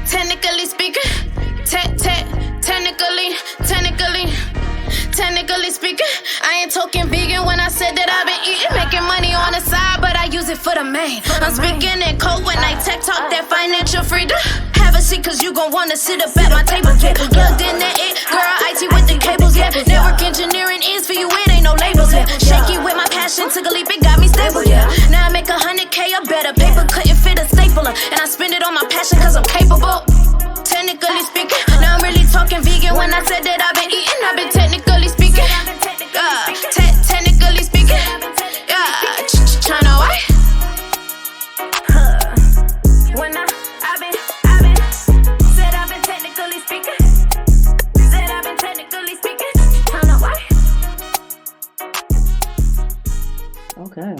Technically speaking, technically speaking, I ain't talking vegan when I said that I've been eating, making money on the side, but I use it for the main. I'm speaking in code when I tech talk that financial freedom. Have a seat cause you gon' wanna sit up at my table, yeah. Plugged in that it, girl, IT with the cables, yeah. Network engineering is for you, it ain't no labels, yeah. Shaky with my passion, took a leap, it got me stable, yeah. Now I make 100K or better, paper couldn't fit a stapler, and I spend it on my passion cause I'm capable. Technically speaking, now I'm really talking vegan when I said that I've been eating, I've been technically speaking. Technically speaking, China white. When I've been said I've been technically speaking, said I've been technically speaking, China white. Okay,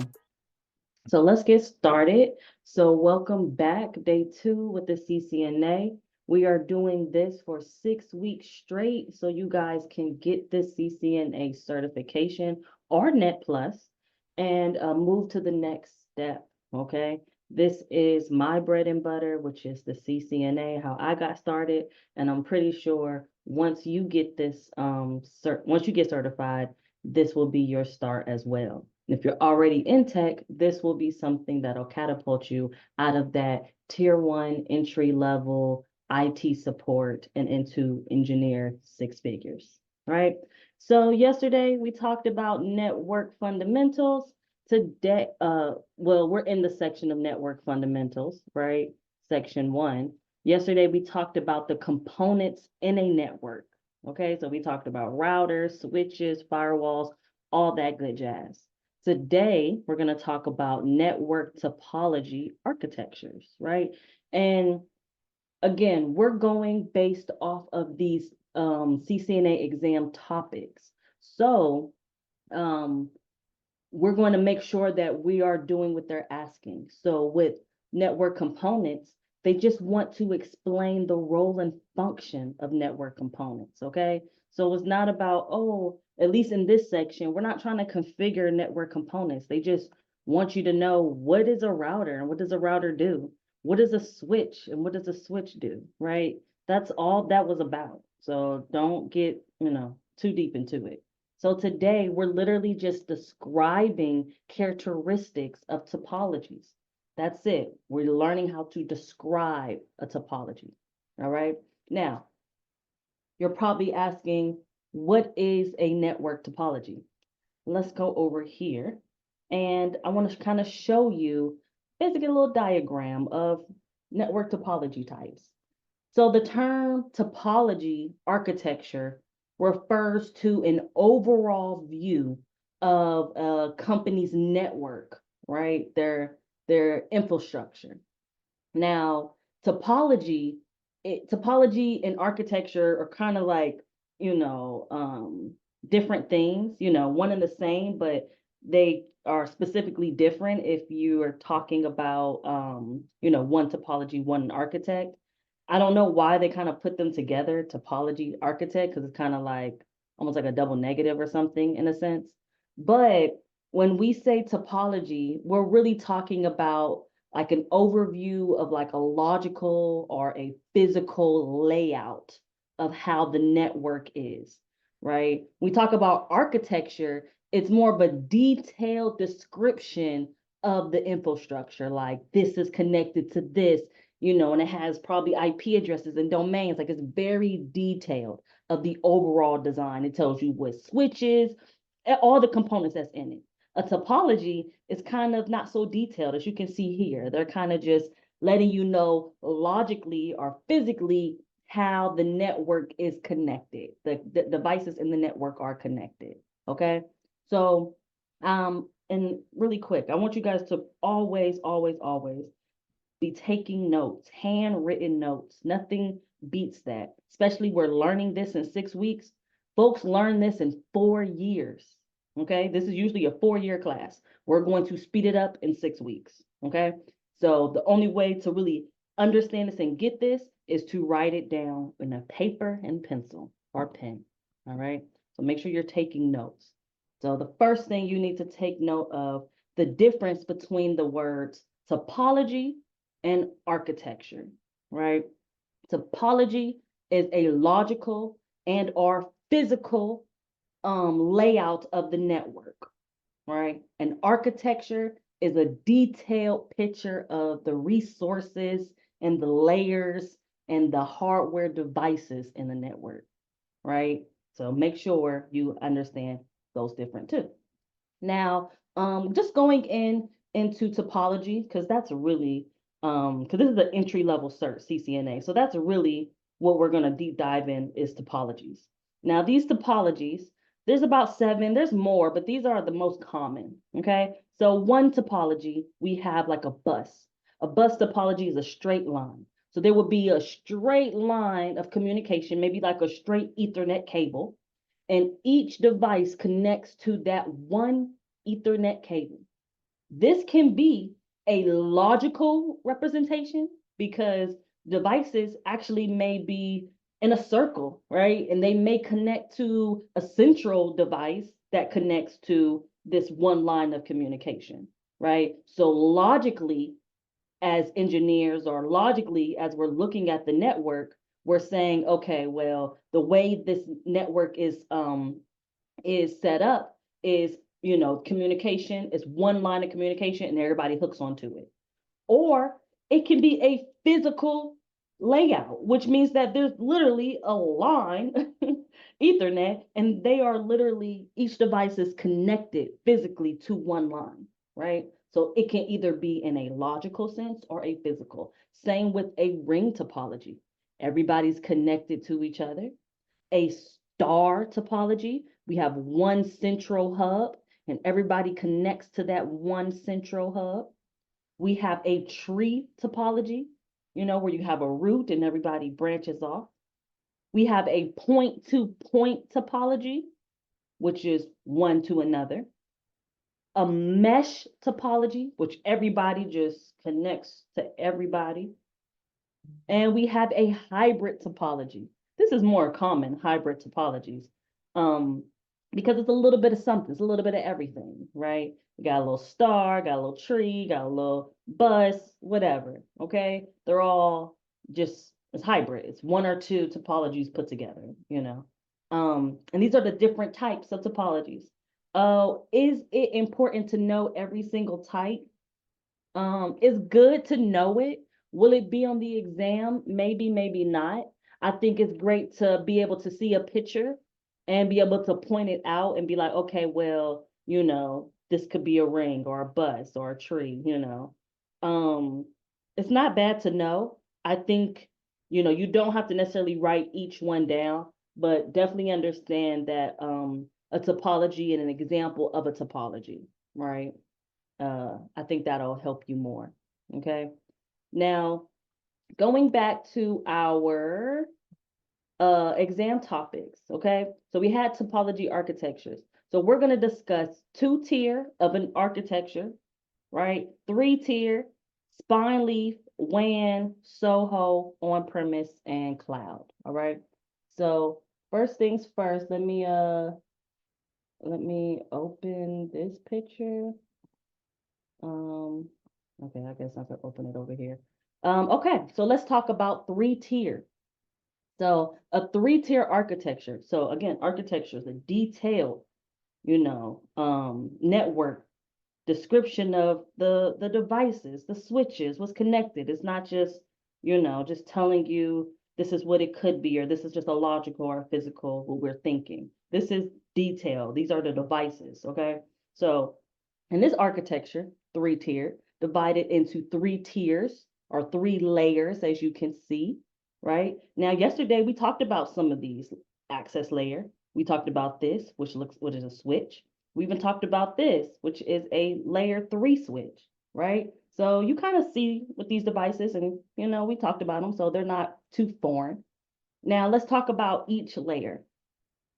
so let's get started. So welcome back, day 2 with the CCNA. We are doing this for 6 weeks straight so you guys can get this CCNA certification or Net Plus and move to the next step, okay? This is my bread and butter, which is the CCNA, how I got started, and I'm pretty sure once you get this, once you get certified, this will be your start as well. If you're already in tech, this will be something that'll catapult you out of that tier 1 entry level IT support and into engineer 6 figures, right? So yesterday we talked about network fundamentals. Today, well, we're in the section of network fundamentals, right? Section 1. Yesterday we talked about the components in a network. Okay, so we talked about routers, switches, firewalls, all that good jazz. Today, we're going to talk about network topology architectures, right? And again, we're going based off of these CCNA exam topics. So we're going to make sure that we are doing what they're asking. So with network components, they just want to explain the role and function of network components, okay? So it's not about, oh, at least in this section, we're not trying to configure network components. They just want you to know what is a router and what does a router do? What is a switch and what does a switch do, right? That's all that was about. So don't get, too deep into it. So today we're literally just describing characteristics of topologies. That's it. We're learning how to describe a topology. All right. Now, you're probably asking, what is a network topology? Let's go over here. And I want to kind of show you basically a little diagram of network topology types. So the term topology architecture refers to an overall view of a company's network, right? Their infrastructure. Now, topology and architecture are kind of like, different things, one and the same, but they are specifically different if you are talking about, one topology, one architect. I don't know why they kind of put them together, topology architect, because it's kind of like almost like a double negative or something in a sense. But when we say topology, we're really talking about like an overview of like a logical or a physical layout of how the network is, right? We talk about architecture, it's more of a detailed description of the infrastructure, like this is connected to this, and it has probably IP addresses and domains. Like it's very detailed of the overall design. It tells you what switches, all the components that's in it. A topology is kind of not so detailed, as you can see here. They're kind of just letting you know logically or physically how the network is connected. The devices in the network are connected. Okay. So, and really quick, I want you guys to always, always, always be taking notes, handwritten notes. Nothing beats that, especially we're learning this in 6 weeks. Folks learn this in 4 years. Okay, this is usually a 4-year class. We're going to speed it up in 6 weeks. Okay, so the only way to really understand this and get this is to write it down in a paper and pencil or pen. All right, so make sure you're taking notes. So the first thing you need to take note of the difference between the words topology and architecture, right? Topology is a logical and or physical layout of the network, right? And architecture is a detailed picture of the resources and the layers and the hardware devices in the network, right? So make sure you understand those different too. Now, just going into topology, because that's really because this is the entry level cert, CCNA. So that's really what we're going to deep dive in is topologies. Now, these topologies, there's about 7, there's more, but these are the most common. Okay. So one topology, we have like a bus. A bus topology is a straight line. So there would be a straight line of communication, maybe like a straight Ethernet cable, and each device connects to that one Ethernet cable. This can be a logical representation because devices actually may be in a circle, right? And they may connect to a central device that connects to this one line of communication, right? So logically, as engineers or logically, as we're looking at the network, we're saying, okay, well, the way this network is set up is, communication is one line of communication and everybody hooks onto it. Or it can be a physical layout, which means that there's literally a line, Ethernet, and they are literally, each device is connected physically to one line, right? So it can either be in a logical sense or a physical. Same with a ring topology. Everybody's connected to each other. A star topology, we have one central hub and everybody connects to that one central hub. We have a tree topology, where you have a root and everybody branches off. We have a point-to-point topology, which is one to another. A mesh topology, which everybody just connects to everybody. And we have a hybrid topology. This is more common, hybrid topologies, because it's a little bit of something, it's a little bit of everything, right? We got a little star, got a little tree, got a little bus, whatever, okay? They're all just, it's hybrid. It's one or two topologies put together, And these are the different types of topologies. Is it important to know every single type? It's good to know it. Will it be on the exam? Maybe, maybe not. I think it's great to be able to see a picture and be able to point it out and be like, okay, well, this could be a ring or a bus or a tree, It's not bad to know. I think, you don't have to necessarily write each one down, but definitely understand that a topology and an example of a topology, right? I think that'll help you more. Okay. Now, going back to our exam topics. Okay. So we had topology architectures. So we're going to discuss 2-tier of an architecture, right? 3-tier, spine leaf, WAN, SOHO, on-premise, and cloud. All right. So first things first, let me open this picture. Okay, I guess I could open it over here. Okay, so let's talk about 3-tier. So a 3-tier architecture. So again, architecture is a detailed, network description of the devices, the switches, what's connected. It's not just, just telling you this is what it could be, or this is just a logical or a physical what we're thinking. This is detail. These are the devices, okay? So in this architecture, 3-tier, divided into 3 tiers or 3 layers, as you can see, right? Now, yesterday we talked about some of these. Access layer. We talked about this, which is a switch. We even talked about this, which is a layer 3 switch, right? So you kind of see with these devices, and we talked about them, so they're not too foreign. Now let's talk about each layer.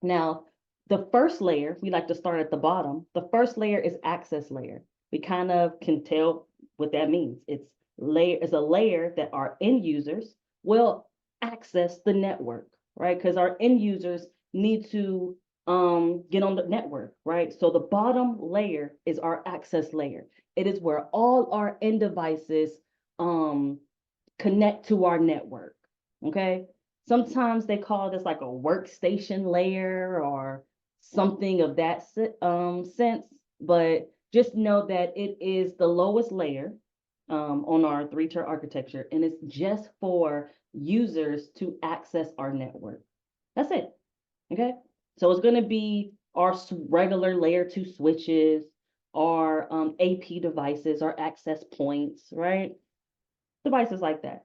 Now, the first layer, we like to start at the bottom. The first layer is access layer. We kind of can tell what that means. It's a layer that our end users will access the network, right? Because our end users need to get on the network, right? So the bottom layer is our access layer. It is where all our end devices connect to our network. okay? Sometimes they call this like a workstation layer or something of that sense, but just know that it is the lowest layer on our three-tier architecture, and it's just for users to access our network. That's it, okay? So it's gonna be our regular layer two switches, our AP devices, our access points, right? Devices like that.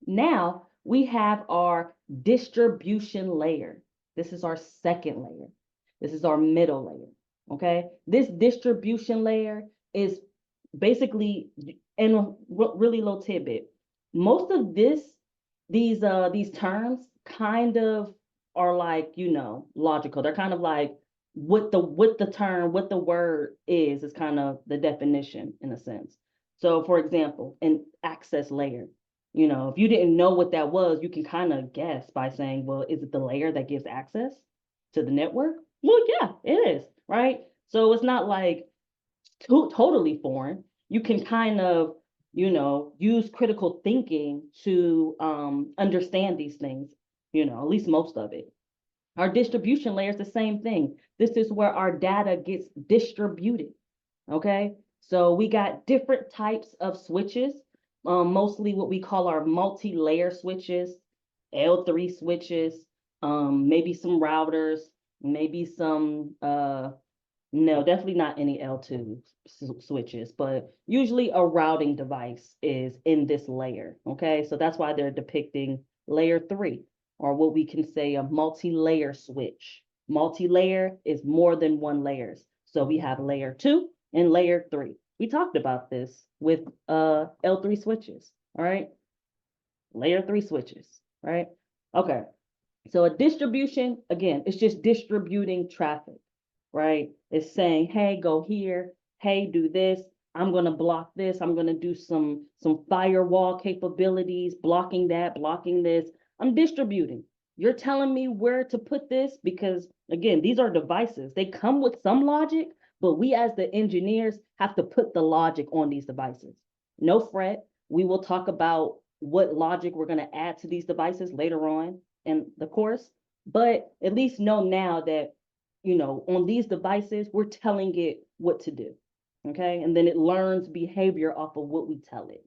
Now we have our distribution layer. This is our second layer. This is our middle layer. Okay. This distribution layer is basically, and a really little tidbit. Most of these terms kind of are like, logical. They're kind of like what the word is kind of the definition in a sense. So for example, an access layer. If you didn't know what that was, you can kind of guess by saying, well, is it the layer that gives access to the network? Well, yeah, it is, right? So it's not like totally foreign. You can kind of, use critical thinking to understand these things, at least most of it. Our distribution layer is the same thing. This is where our data gets distributed, okay? So we got different types of switches, mostly what we call our multi-layer switches, L3 switches, maybe some routers, maybe some, no, definitely not any L2 switches, but usually a routing device is in this layer, okay? So that's why they're depicting layer 3, or what we can say a multi-layer switch. Multi-layer is more than one layers. So we have layer 2 and layer 3. We talked about this with L3 switches, all right? Layer 3 switches, right? Okay, so a distribution, again, it's just distributing traffic, right? It's saying, hey, go here, hey, do this. I'm gonna block this. I'm gonna do some firewall capabilities, blocking that, blocking this. I'm distributing. You're telling me where to put this because again, these are devices. They come with some logic, but we as the engineers have to put the logic on these devices. No fret. We will talk about what logic we're gonna add to these devices later on in the course, but at least know now that on these devices, we're telling it what to do. Okay. And then it learns behavior off of what we tell it.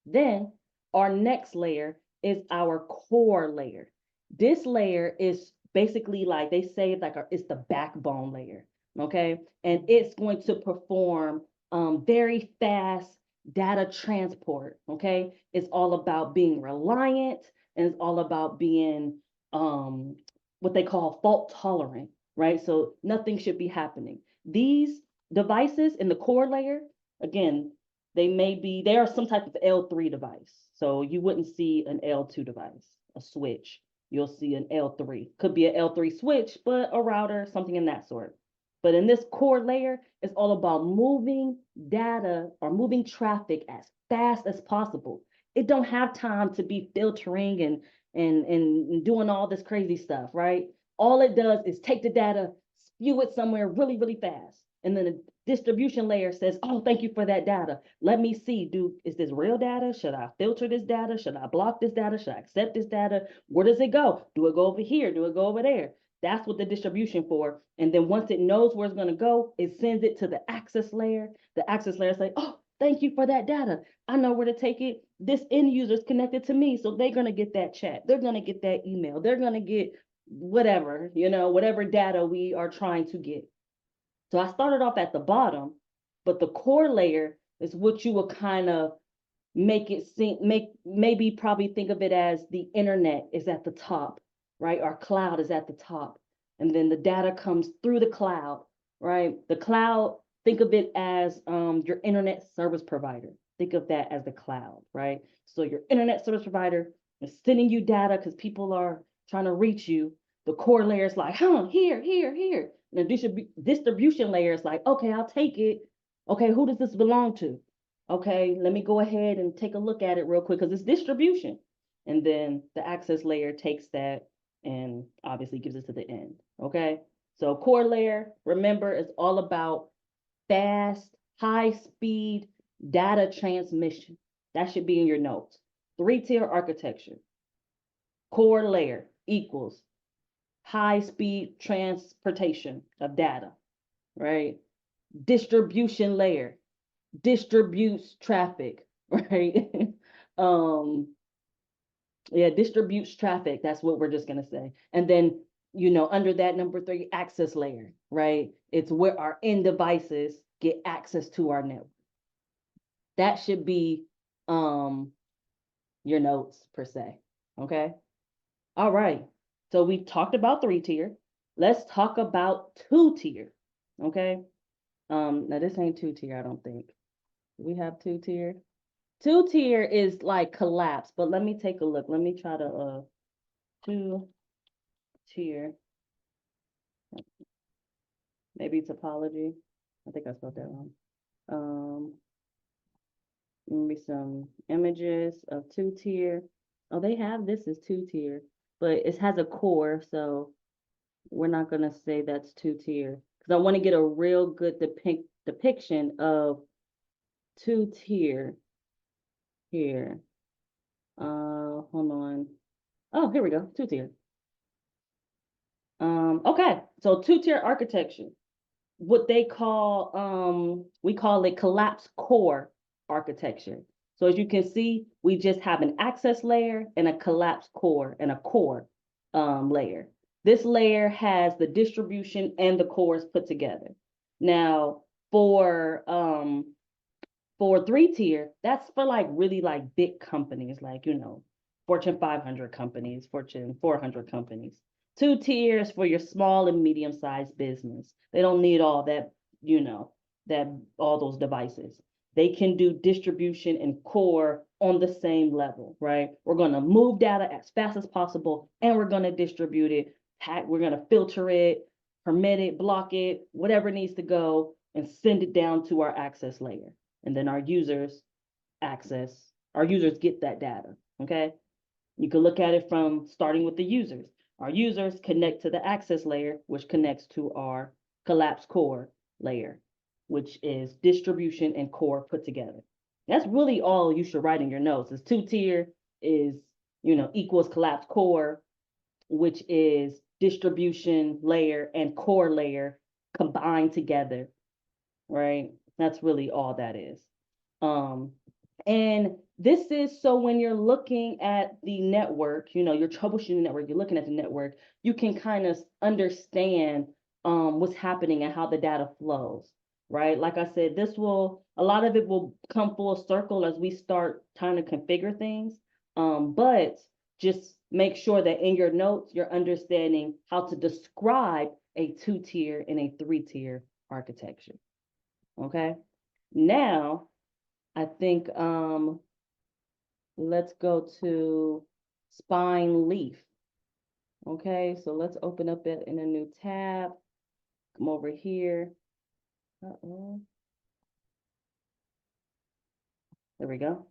Then our next layer is our core layer. This layer is basically like they say, like it's the backbone layer. Okay. And it's going to perform very fast data transport. Okay. It's all about being reliant and it's all about being what they call fault tolerant, right? So nothing should be happening. These devices in the core layer, again, they are some type of L3 device. So you wouldn't see an L2 device, a switch. You'll see an L3. Could be an L3 switch, but a router, something in that sort. But in this core layer, it's all about moving data or moving traffic as fast as possible. It don't have time to be filtering and doing all this crazy stuff, right? All it does is take the data, spew it somewhere really, really fast. And then the distribution layer says, oh, thank you for that data. Let me see, is this real data? Should I filter this data? Should I block this data? Should I accept this data? Where does it go? Do it go over here? Do it go over there? That's what the distribution for. And then once it knows where it's going to go, it sends it to the access layer. The access layer say, oh, thank you for that data. I know where to take it. This end user is connected to me. So they're going to get that chat. They're going to get that email. They're going to get whatever, whatever data we are trying to get. So I started off at the bottom, but the core layer is what you will kind of maybe probably think of it as the internet is at the top, right? Our cloud is at the top. And then the data comes through the cloud, right? The cloud, think of it as your internet service provider. Think of that as the cloud, right? So your internet service provider is sending you data because people are trying to reach you. The core layer is like, here, here, here. And the distribution layer is like, okay, I'll take it. Okay, who does this belong to? Okay, let me go ahead and take a look at it real quick because it's distribution. And then the access layer takes that and obviously gives it to the end. Okay, so core layer, remember, is all about fast, high speed data transmission. That should be in your notes. Three-tier architecture. core layer equals high-speed transportation of data, right? Distribution layer distributes traffic, right? Yeah, distributes traffic. That's what we're just gonna say. And then, under that number 3, access layer, right? It's where our end devices get access to our network. That should be your notes per se. Okay. All right. So we talked about 3-tier. Let's talk about 2-tier. Okay. Now this ain't 2-tier, I don't think. Do we have 2-tier? 2-tier is like collapse, but let me take a look. Let me try to 2-tier. Maybe topology. I think I spelled that wrong. Maybe some images of 2-tier. Oh, they have this as 2-tier, but it has a core, so we're not gonna say that's 2-tier because I want to get a real good depiction of 2-tier here. Hold on. Oh, here we go. 2-tier. Okay, so 2-tier architecture. What they call, we call it collapse core architecture. So as you can see, we just have an access layer and a collapse core and a core layer. This layer has the distribution and the cores put together. Now, for 3-tier, that's for like really like big companies, like, Fortune 500 companies, Fortune 400 companies. 2-tiers for your small and medium-sized business. They don't need all that, all those devices. They can do distribution and core on the same level, right? We're going to move data as fast as possible, and we're going to distribute it. We're going to filter it, permit it, block it, whatever needs to go, and send it down to our access layer. And then our users get that data, okay? You can look at it from starting with the users. Our users connect to the access layer, which connects to our collapse core layer, which is distribution and core put together. That's really all you should write in your notes. Is 2-tier is, equals collapse core, which is distribution layer and core layer combined together, right? That's really all that is. And this is so when you're looking at the network, you're troubleshooting the network, you're looking at the network, you can kind of understand what's happening and how the data flows, right? Like I said, a lot of it will come full circle as we start trying to configure things. But just make sure that in your notes, you're understanding how to describe a 2-tier and a 3-tier architecture. Okay. Now, I think let's go to spine leaf. Okay, so let's open up it in a new tab. Come over here. There we go.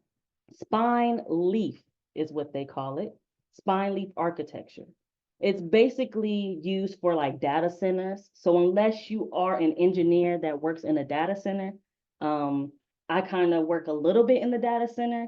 Spine leaf is what they call it. Spine leaf architecture. It's basically used for like data centers. So unless you are an engineer that works in a data center, I kind of work a little bit in the data center,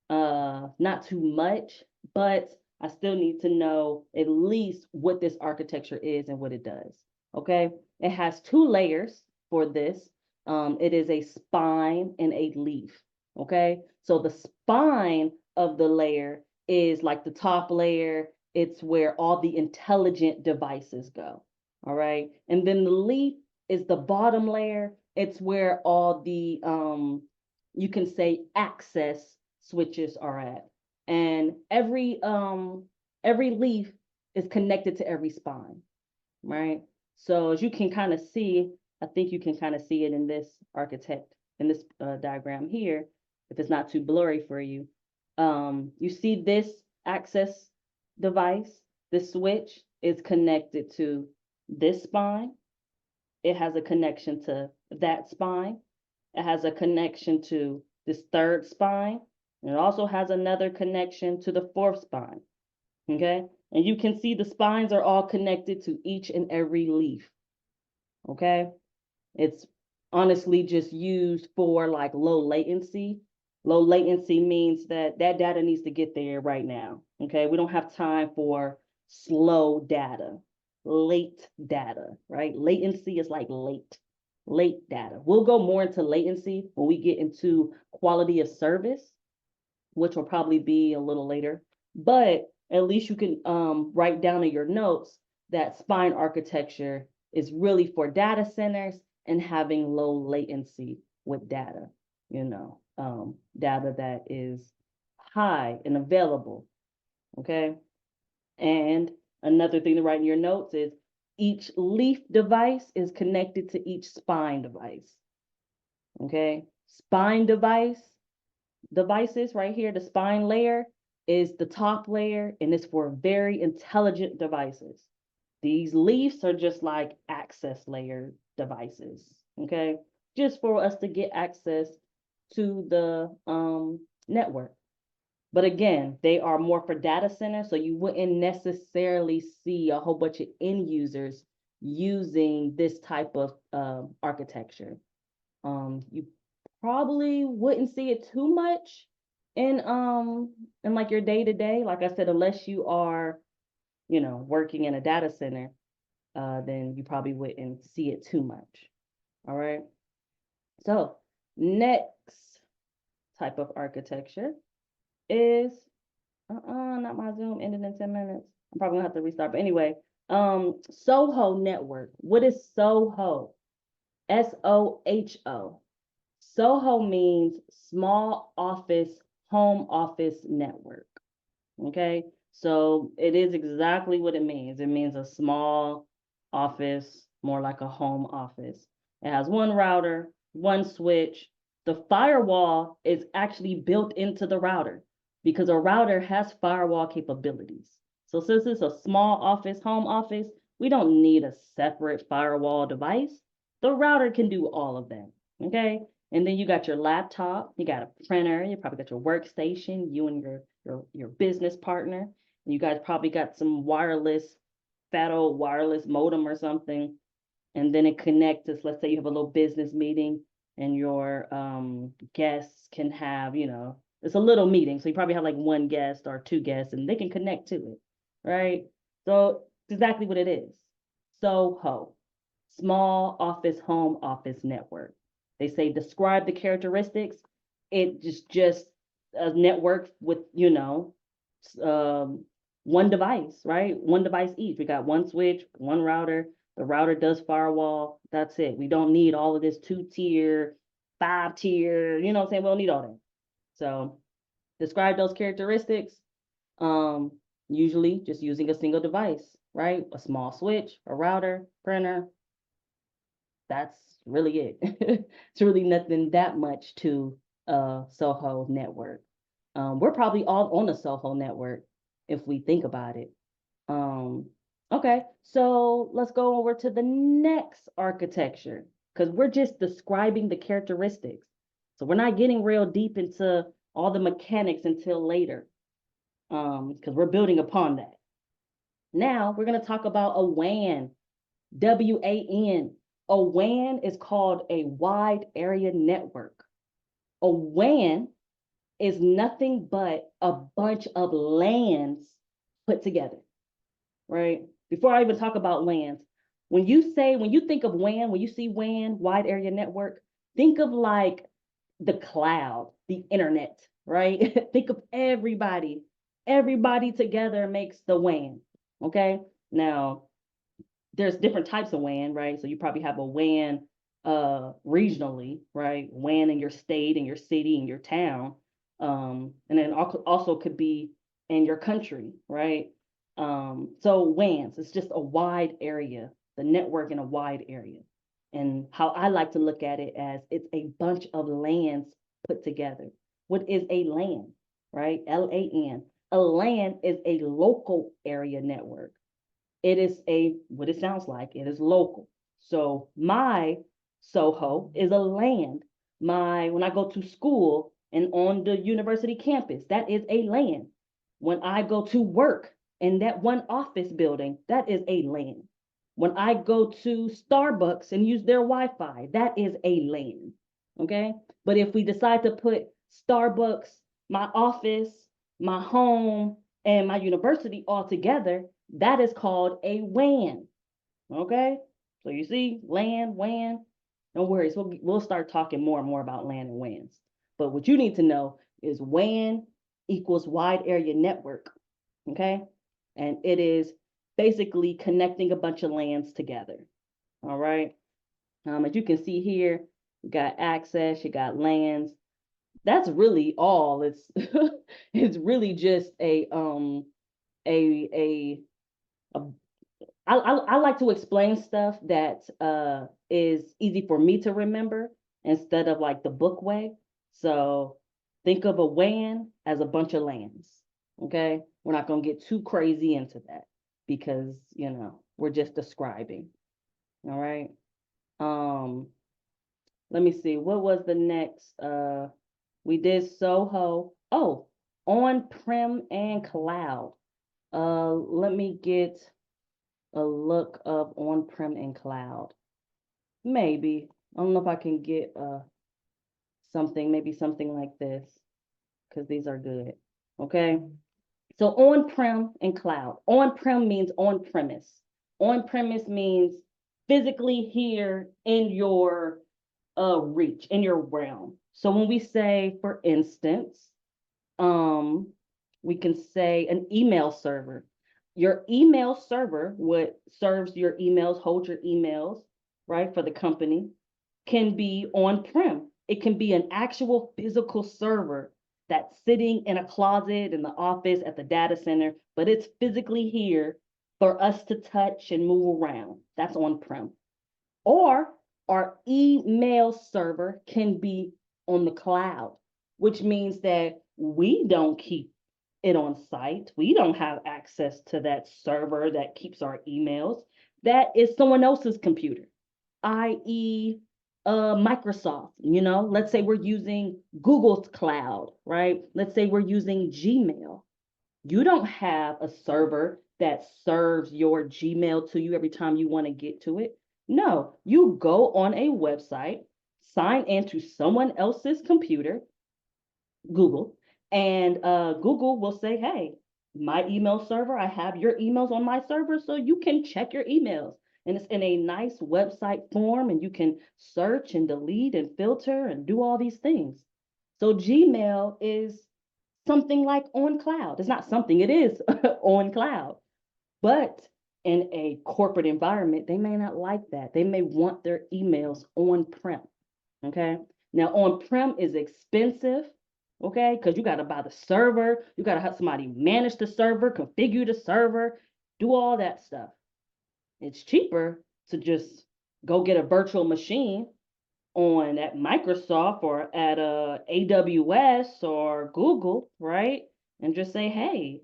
not too much, but I still need to know at least what this architecture is and what it does. Okay, it has 2 layers for this. It is a spine and a leaf. Okay, so the spine of the layer is like the top layer. It's where all the intelligent devices go. All right, and then the leaf is the bottom layer. It's where all the you can say access switches are at, and every leaf is connected to every spine, right? So as you can kind of see, I think you can kind of see it in this diagram here, if it's not too blurry for you. You see this access device, this switch is connected to this spine. It has a connection to that spine. It has a connection to this 3rd spine. And it also has another connection to the 4th spine. Okay. And you can see the spines are all connected to each and every leaf. Okay. It's honestly just used for like low latency Low latency means that that data needs to get there right now. Okay, we don't have time for slow data, late data, right? Latency is like late data. We'll go more into latency when we get into quality of service, which will probably be a little later. But at least you can write down in your notes that spine architecture is really for data centers and having low latency with data, data that is high and available. Okay. And another thing to write in your notes is each leaf device is connected to each spine device. Okay. Spine devices right here, the spine layer is the top layer and it's for very intelligent devices. These leaves are just like access layer devices, okay? Just for us to get access to the network. But again, they are more for data centers, so you wouldn't necessarily see a whole bunch of end users using this type of architecture. You probably wouldn't see it too much in like your day to day. Like I said, unless you are, working in a data center, then you probably wouldn't see it too much. All right. So next type of architecture is not my Zoom ended in 10 minutes. I'm probably gonna have to restart. But anyway, SOHO network. What is SOHO? SOHO. SOHO means small office, home office network. Okay, so it is exactly what it means. It means a small office, more like a home office. It has one router, one switch. The firewall is actually built into the router because a router has firewall capabilities. So since it's a small office, home office, we don't need a separate firewall device. The router can do all of that. Okay. And then you got your laptop, you got a printer, you probably got your workstation, you and your business partner. And you guys probably got some fat old wireless modem or something. And then it connects us. Let's say you have a little business meeting and your guests can have, it's a little meeting. So you probably have like one guest or two guests and they can connect to it, right? So it's exactly what it is. SOHO, small office, home office network. They say describe the characteristics. It just a network with, one device, right? One device each. We got one switch, one router. The router does firewall. That's it. We don't need all of this 2-tier, 5-tier, you know what I'm saying? We don't need all that. So describe those characteristics. Usually just using a single device, right? A small switch, a router, printer. That's really it. It's really nothing that much to SOHO network. We're probably all on a SOHO network if we think about it. Okay, so let's go over to the next architecture because we're just describing the characteristics. So we're not getting real deep into all the mechanics until later because we're building upon that. Now we're going to talk about a WAN, WAN. A WAN is called a wide area network. A WAN is nothing but a bunch of LANs put together, right? Before I even talk about LANs, when you think of WAN, when you see WAN, wide area network, think of like the cloud, the internet, right? Think of everybody together makes the WAN, okay? Now, there's different types of WAN, right? So you probably have a WAN regionally, right? WAN in your state, in your city, in your town. And then also could be in your country, right? So WANs, it's just a wide area, the network in a wide area. And how I like to look at it as it's a bunch of LANs put together. What is a LAN, right? LAN. A LAN is a local area network. It is what it sounds like. It is local. So my SOHO is a LAN. When I go to school and on the university campus, that is a LAN. When I go to work in that one office building, that is a LAN. When I go to Starbucks and use their Wi-Fi, that is a LAN. Okay. But if we decide to put Starbucks, my office, my home, and my university all together, that is called a WAN. Okay? So you see, LAN, WAN, no worries. We'll start talking more and more about LAN and WANs. But what you need to know is WAN equals wide area network. Okay? And it is basically connecting a bunch of LANs together. All right. As you can see here, you got access, you got LANs. That's really all. It's it's really just a a I like to explain stuff that is easy for me to remember instead of like the book way. So think of a WAN as a bunch of LANs. Okay, we're not gonna get too crazy into that because we're just describing. All right. Um, let me see. What was the next? We did Soho. Oh, on-prem and cloud. Let me get a look of on-prem and cloud. Maybe. I don't know if I can get maybe something like this, because these are good. Okay. So on-prem and cloud. On-prem means on-premise. On-premise means physically here in your reach, in your realm. So when we say, for instance, we can say an email server. Your email server, what serves your emails, holds your emails, right, for the company, can be on-prem. It can be an actual physical server that's sitting in a closet in the office at the data center, but it's physically here for us to touch and move around. That's on-prem. Or our email server can be on the cloud, which means that we don't keep it on site. We don't have access to that server that keeps our emails. That is someone else's computer, i.e., Microsoft. Let's say we're using Google's cloud, right? Let's say we're using Gmail. You don't have a server that serves your Gmail to you every time you want to get to it. No, you go on a website, sign into someone else's computer, Google, and Google will say, hey, my email server, I have your emails on my server, so you can check your emails. And it's in a nice website form, and you can search and delete and filter and do all these things. So Gmail is something like on cloud. It's not something, it is on cloud. But in a corporate environment, they may not like that. They may want their emails on-prem. Okay. Now, on-prem is expensive. Okay. Because you got to buy the server, you got to have somebody manage the server, configure the server, do all that stuff. It's cheaper to just go get a virtual machine on at Microsoft or at AWS or Google, right? And just say, hey,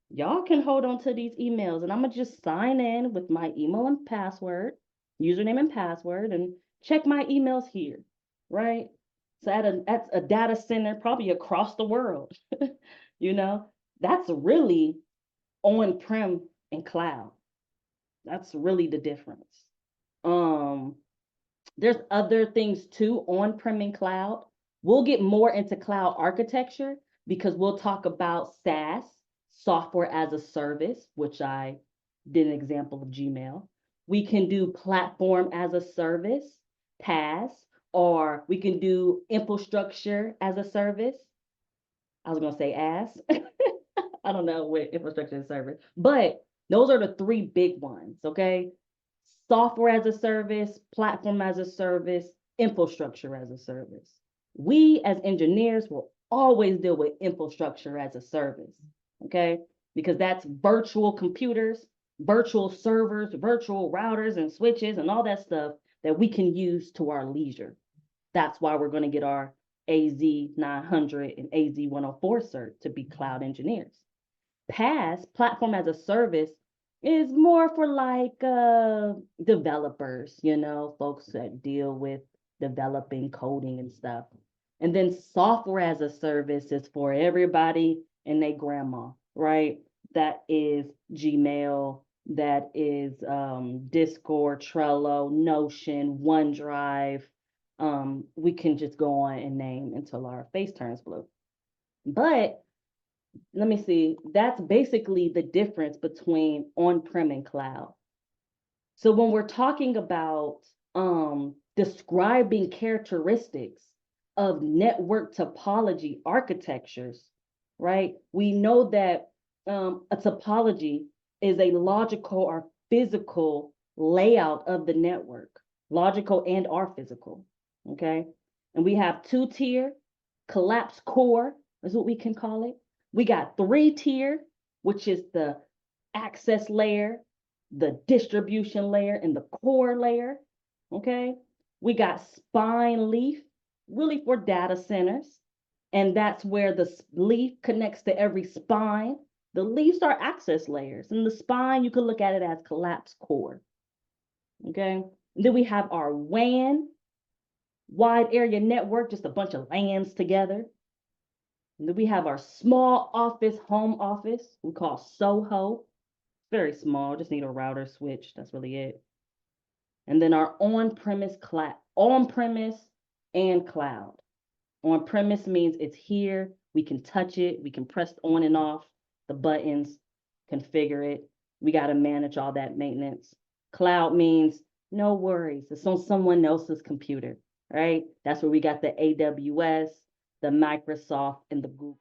y'all can hold on to these emails, and I'm gonna just sign in with my email and password, username and password, and check my emails here, right? So at a data center, probably across the world, that's really on-prem and cloud. That's really the difference. There's other things too on-prem and cloud. We'll get more into cloud architecture because we'll talk about SaaS, software as a service, which I did an example of Gmail. We can do platform as a service, PaaS, or we can do infrastructure as a service. I was going to say AS. I don't know what infrastructure as a service, but those are the three big ones, okay? Software as a service, platform as a service, infrastructure as a service. We as engineers will always deal with infrastructure as a service, okay? Because that's virtual computers, virtual servers, virtual routers and switches and all that stuff that we can use to our leisure. That's why we're going to get our AZ 900 and AZ 104 cert to be cloud engineers. PaaS, platform as a service, is more for like developers, folks that deal with developing coding and stuff. And then software as a service is for everybody and their grandma, right? That is Gmail, that is Discord, Trello, Notion, OneDrive, we can just go on and name until our face turns blue. But let me see, that's basically the difference between on-prem and cloud. So when we're talking about describing characteristics of network topology architectures, right? We know that a topology is a logical or physical layout of the network, logical and or physical, okay? And we have two-tier, collapsed core is what we can call it. We got three-tier, which is the access layer, the distribution layer, and the core layer, okay? We got spine leaf, really for data centers, and that's where the leaf connects to every spine. The leaves are access layers, and the spine, you can look at it as collapsed core, okay? And then we have our WAN, wide area network, just a bunch of LANs together. And then we have our small office, home office, we call SOHO. Very small, just need a router switch, that's really it. And then our on-premise and cloud. On-premise means it's here, we can touch it, we can press on and off the buttons, configure it. We got to manage all that maintenance. Cloud means no worries, it's on someone else's computer, right? That's where we got the AWS, the Microsoft, and the Google.